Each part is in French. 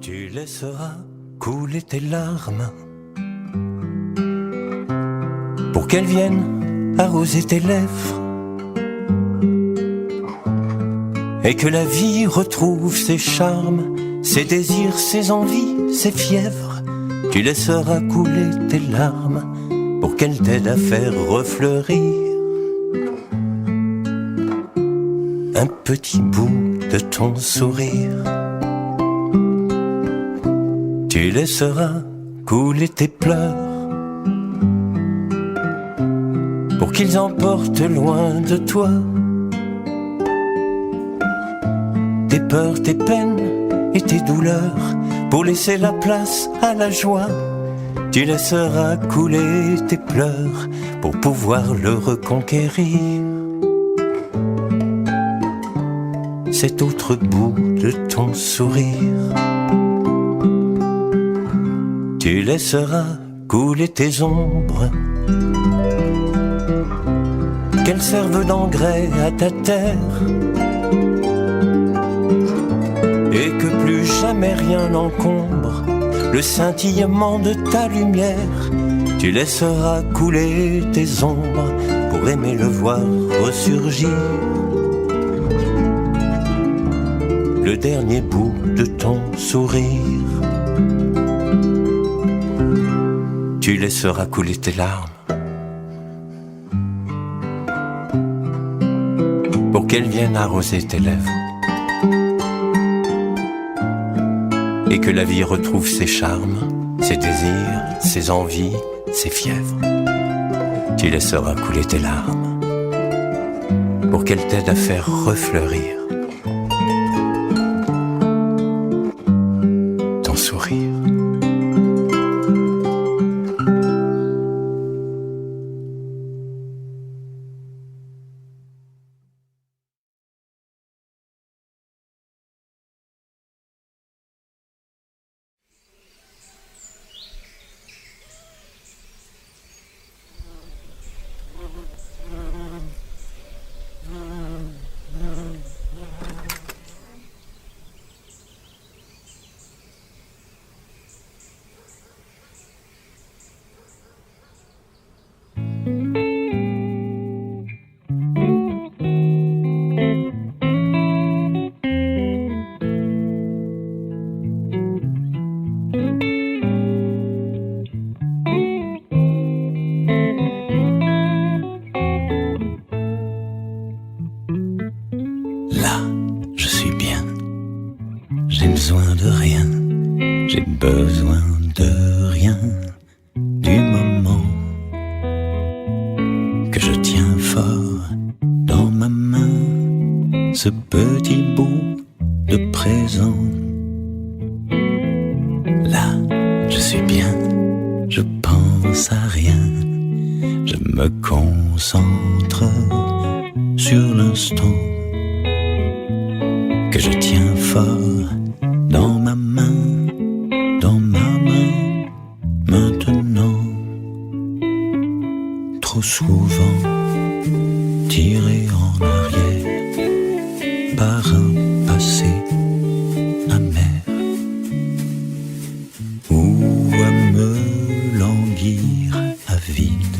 Tu laisseras couler tes larmes pour qu'elles viennent arroser tes lèvres et que la vie retrouve ses charmes, ses désirs, ses envies, ses fièvres. Tu laisseras couler tes larmes pour qu'elles t'aident à faire refleurir un petit bout de ton sourire. Tu laisseras couler tes pleurs pour qu'ils emportent loin de toi tes peurs, tes peines et tes douleurs, pour laisser la place à la joie. Tu laisseras couler tes pleurs pour pouvoir le reconquérir, cet autre bout de ton sourire. Tu laisseras couler tes ombres, qu'elles servent d'engrais à ta terre, et que plus jamais rien n'encombre le scintillement de ta lumière. Tu laisseras couler tes ombres pour aimer le voir ressurgir, le dernier bout de ton sourire. Tu laisseras couler tes larmes pour qu'elles viennent arroser tes lèvres et que la vie retrouve ses charmes, ses désirs, ses envies, ses fièvres. Tu laisseras couler tes larmes pour qu'elles t'aident à faire refleurir ton sourire. Besoin de rien, du moment que je tiens fort dans ma main ce petit bout de présent. Là, je suis bien, je pense à rien, je me concentre sur l'instant que je tiens fort dans ma main. Maintenant, trop souvent tiré en arrière par un passé amer, ou à me languir avide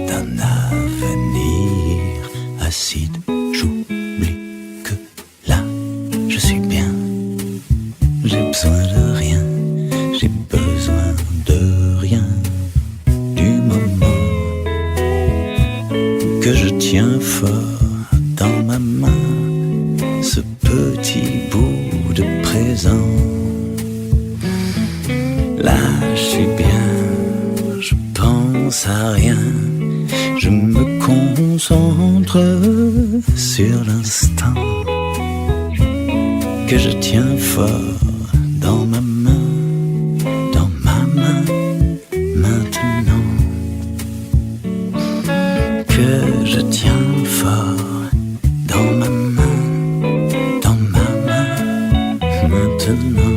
d'un avenir acide. J'oublie que là, je suis bien, j'ai besoin de rien. J'ai besoin de rien, du moment que je tiens fort dans ma main ce petit bout de présent. Là, je suis bien, je pense à rien, je me concentre sur l'instant que je tiens fort dans ma main. Maintenant que je tiens fort dans ma main, maintenant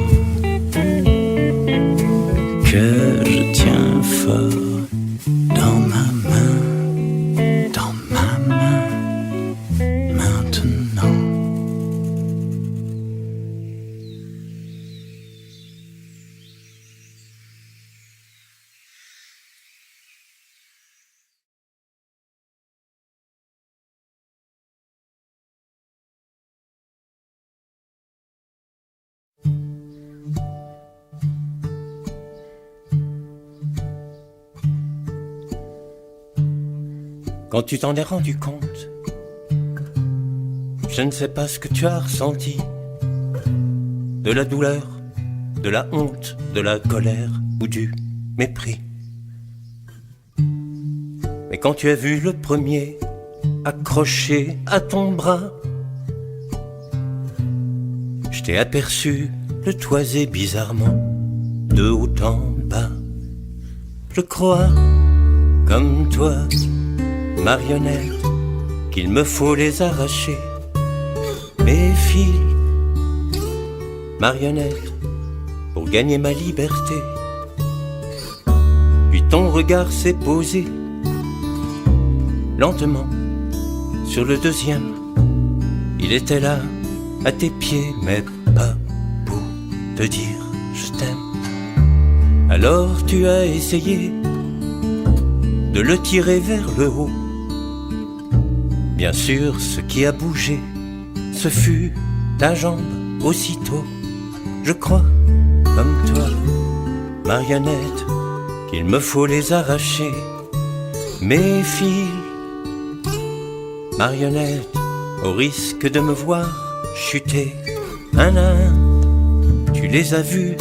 que je tiens fort dans ma main, maintenant. quand tu t'en es rendu compte, je ne sais pas ce que tu as ressenti, de la douleur, de la honte, de la colère ou du mépris. Mais quand tu as vu le premier accroché à ton bras, je t'ai aperçu le toiser bizarrement, de haut en bas. Je crois, comme toi, marionnette, qu'il me faut les arracher, mes fils, marionnette, pour gagner ma liberté. Puis ton regard s'est posé lentement sur le deuxième. Il était là, à tes pieds, mais pas pour te dire je t'aime. Alors tu as essayé de le tirer vers le haut. Bien sûr, ce qui a bougé, ce fut ta jambe aussitôt. Je crois, comme toi, marionnette, qu'il me faut les arracher, mes fils, marionnette, au risque de me voir chuter un à un. Tu les as vus,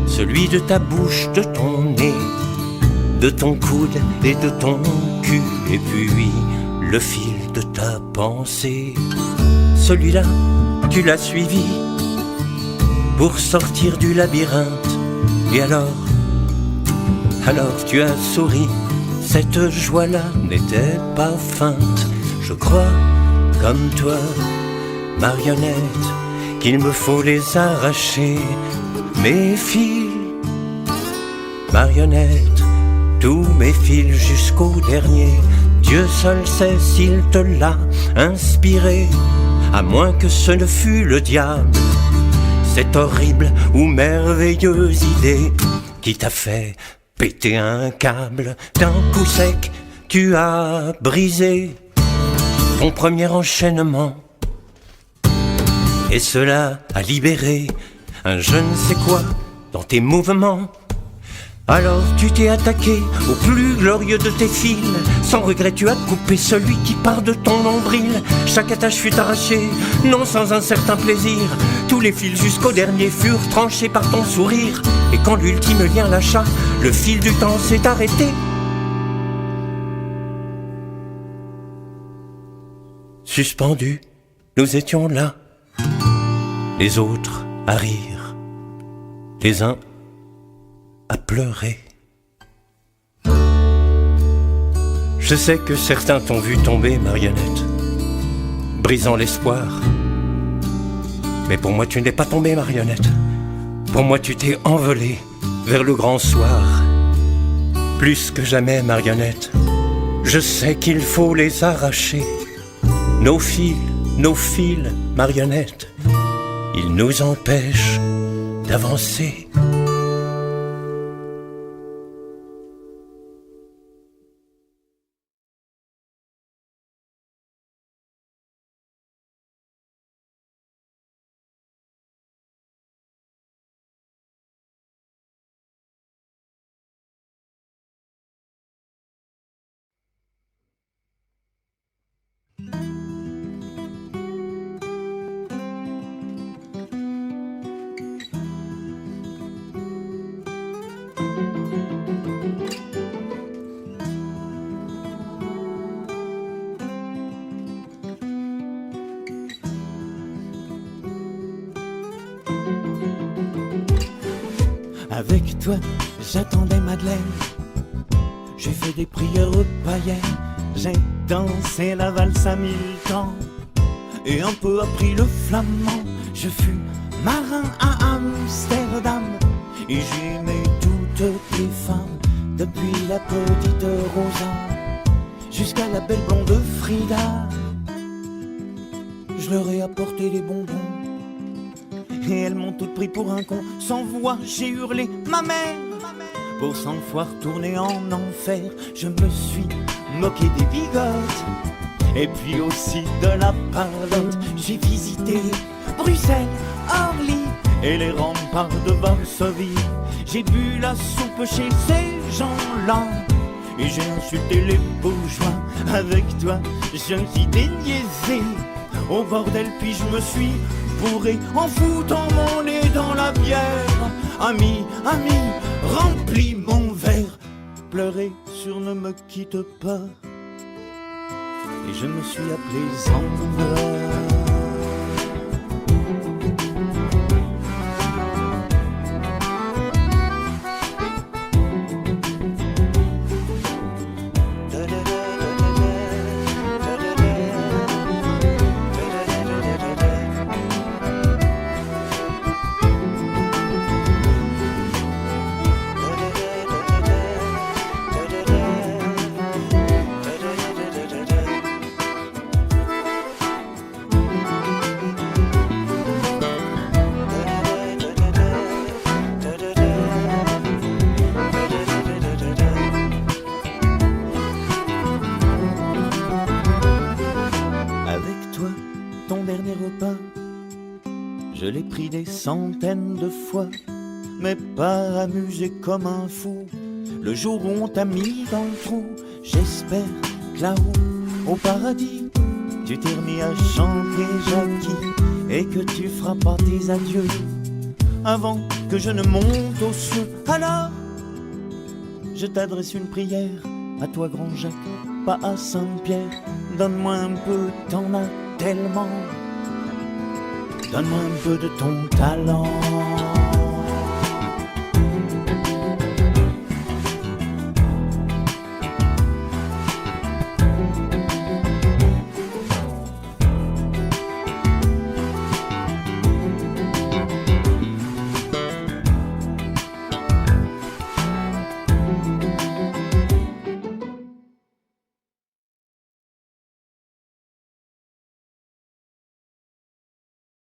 celui de ta bouche, de ton nez, de ton coude et de ton cul, et puis le fil de ta pensée. Celui-là, tu l'as suivi pour sortir du labyrinthe. Et alors tu as souri. Cette joie-là n'était pas feinte. Je crois, comme toi, marionnette, qu'il me faut les arracher, mes fils, marionnette, tous mes fils jusqu'au dernier. Dieu seul sait s'il te l'a inspiré, à moins que ce ne fût le diable, cette horrible ou merveilleuse idée qui t'a fait péter un câble. D'un coup sec, tu as brisé ton premier enchaînement, et cela a libéré un je ne sais quoi dans tes mouvements. Alors tu t'es attaqué au plus glorieux de tes fils. Sans regret tu as coupé celui qui part de ton nombril. Chaque attache fut arrachée, non sans un certain plaisir. Tous les fils jusqu'au dernier furent tranchés par ton sourire. Et quand l'ultime lien lâcha, le fil du temps s'est arrêté. Suspendus, nous étions là, les autres à rire, les uns à pleurer. Je sais que certains t'ont vu tomber, marionnette, brisant l'espoir. Mais pour moi tu n'es pas tombée, marionnette. Pour moi tu t'es envolée vers le grand soir. Plus que jamais, marionnette, je sais qu'il faut les arracher. Nos fils, marionnette, ils nous empêchent d'avancer. Avec toi, j'attendais Madeleine. J'ai fait des prières païennes. J'ai dansé la valse à 1000 temps et un peu appris le flamand. Je fus marin à Amsterdam et j'ai aimé toutes les femmes, depuis la petite Rosa jusqu'à la belle blonde Frida. Je leur ai apporté des bonbons et elles m'ont toutes pris pour un con. Sans voix, j'ai hurlé ma mère. Pour 100 fois retourner en enfer, je me suis moqué des bigotes et puis aussi de la parlotte. J'ai visité Bruxelles, Orly et les remparts de Varsovie. J'ai bu la soupe chez ces gens-là et j'ai insulté les bourgeois. Avec toi, je suis déniaisé au bordel, puis je me suis bourré en foutant mon nez dans la bière. Ami, ami, remplis mon verre, pleurer sur ne me quitte pas, et je me suis appelé Zambra. Ton dernier repas, je l'ai pris des centaines de fois, mais pas amusé comme un fou. Le jour où on t'a mis dans le trou, j'espère que là-haut, au paradis, tu t'es remis à chanter Jackie, et que tu feras pas tes adieux avant que je ne monte aux cieux. Alors, je t'adresse une prière à toi, grand Jacques, pas à Saint-Pierre. Donne-moi un peu, t'en as tellement. Donne-moi un peu de ton talent.